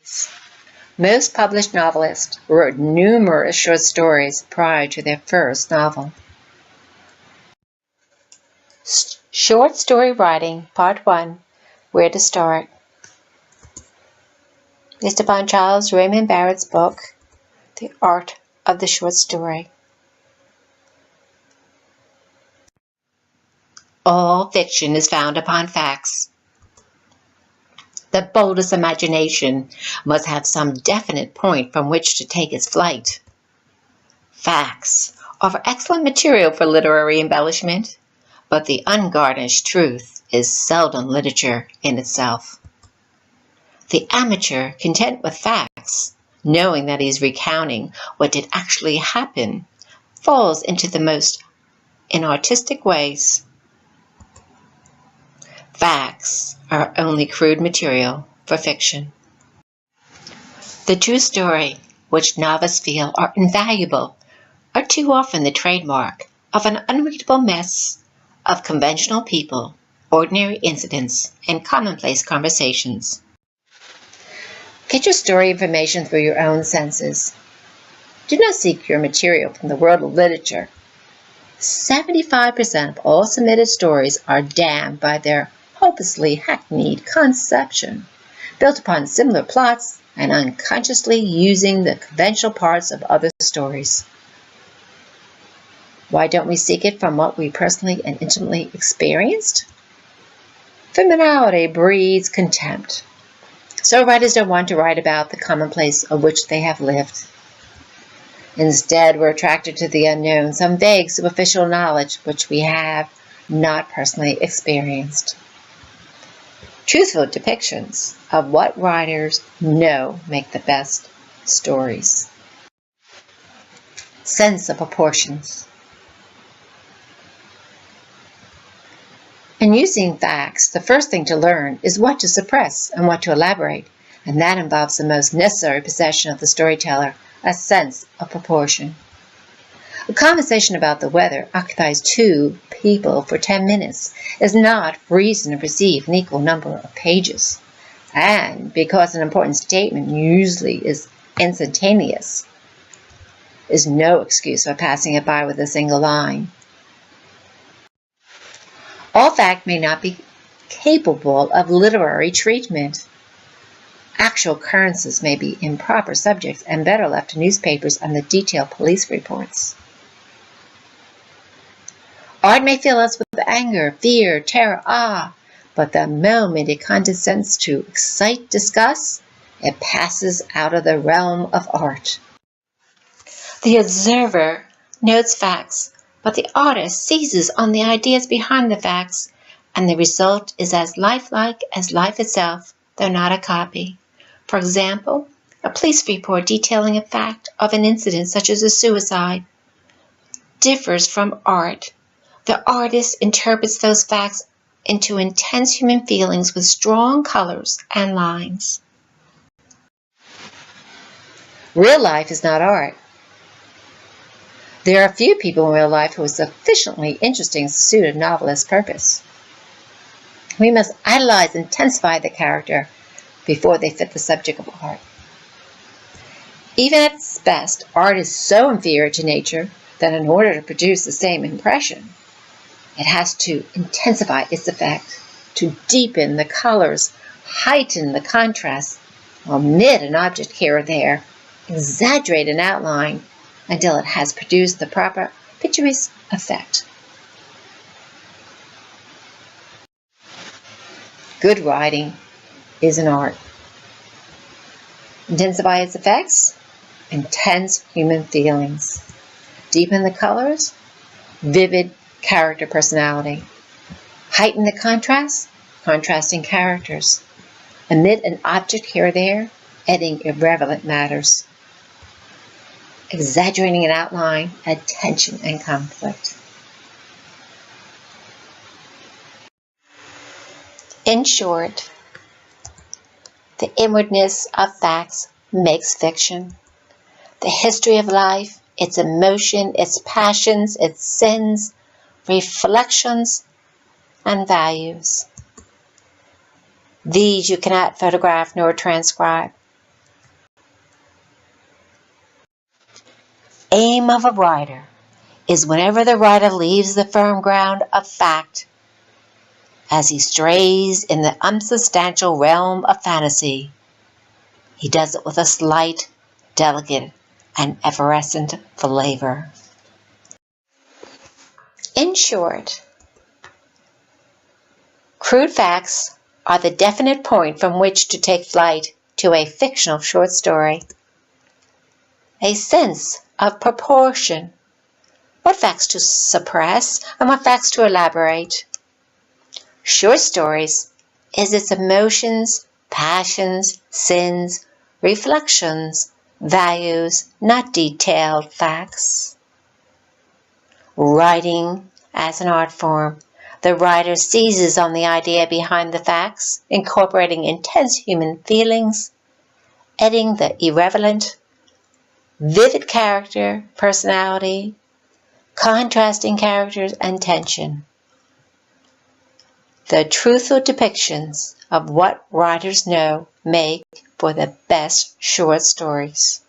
facts. Most published novelists wrote numerous short stories prior to their first novel. Short Story Writing, Part 1, Where to Start. Based upon Charles Raymond Barrett's book, The Art of the Short Story. All fiction is founded upon facts. The boldest imagination must have some definite point from which to take its flight. Facts offer excellent material for literary embellishment, but the ungarnished truth is seldom literature in itself. The amateur, content with facts, knowing that he's recounting what did actually happen, falls into the most inartistic ways. Facts are only crude material for fiction. The true story, which novices feel are invaluable, are too often the trademark of an unreadable mess of conventional people, ordinary incidents, and commonplace conversations. Get your story information through your own senses. Do not seek your material from the world of literature. 75% of all submitted stories are damned by their hopelessly hackneyed conception, built upon similar plots and unconsciously using the conventional parts of other stories. Why don't we seek it from what we personally and intimately experienced? Familiarity breeds contempt. So writers don't want to write about the commonplace of which they have lived. Instead, we're attracted to the unknown, some vague, superficial knowledge which we have not personally experienced. Truthful depictions of what writers know make the best stories. Sense of proportions. In using facts, the first thing to learn is what to suppress and what to elaborate, and that involves the most necessary possession of the storyteller, a sense of proportion. A conversation about the weather occupies 2 people for 10 minutes is not reason to receive an equal number of pages. And because an important statement usually is instantaneous, is no excuse for passing it by with a single line. All fact may not be capable of literary treatment. Actual occurrences may be improper subjects and better left to newspapers and the detailed police reports. Art may fill us with anger, fear, terror, awe, but the moment it condescends to excite disgust, it passes out of the realm of art. The observer notes facts, but the artist seizes on the ideas behind the facts, and the result is as lifelike as life itself, though not a copy. For example, a police report detailing a fact of an incident such as a suicide differs from art. The artist interprets those facts into intense human feelings with strong colors and lines. Real life is not art. There are few people in real life who are sufficiently interesting to suit a novelist's purpose. We must idolize and intensify the character before they fit the subject of art. Even at its best, art is so inferior to nature that in order to produce the same impression, it has to intensify its effect, to deepen the colors, heighten the contrast, omit an object here or there, exaggerate an outline until it has produced the proper picturesque effect. Good writing is an art. Intensify its effects, intense human feelings. Deepen the colors, vivid character personality. Heighten the contrast, contrasting characters. Omit an object here or there, adding irrelevant matters. Exaggerating an outline, add tension and conflict. In short, the inwardness of facts makes fiction. The history of life, its emotion, its passions, its sins, reflections, and values. These you cannot photograph nor transcribe. aim of a writer is whenever the writer leaves the firm ground of fact, as he strays in the unsubstantial realm of fantasy, he does it with a slight, delicate, and effervescent flavor. In short, crude facts are the definite point from which to take flight to a fictional short story. A sense of proportion, what facts to suppress and what facts to elaborate. Short stories is its emotions, passions, sins, reflections, values, not detailed facts. Writing as an art form, the writer seizes on the idea behind the facts, incorporating intense human feelings, adding the irrelevant, vivid character, personality, contrasting characters, and tension. The truthful depictions of what writers know make for the best short stories.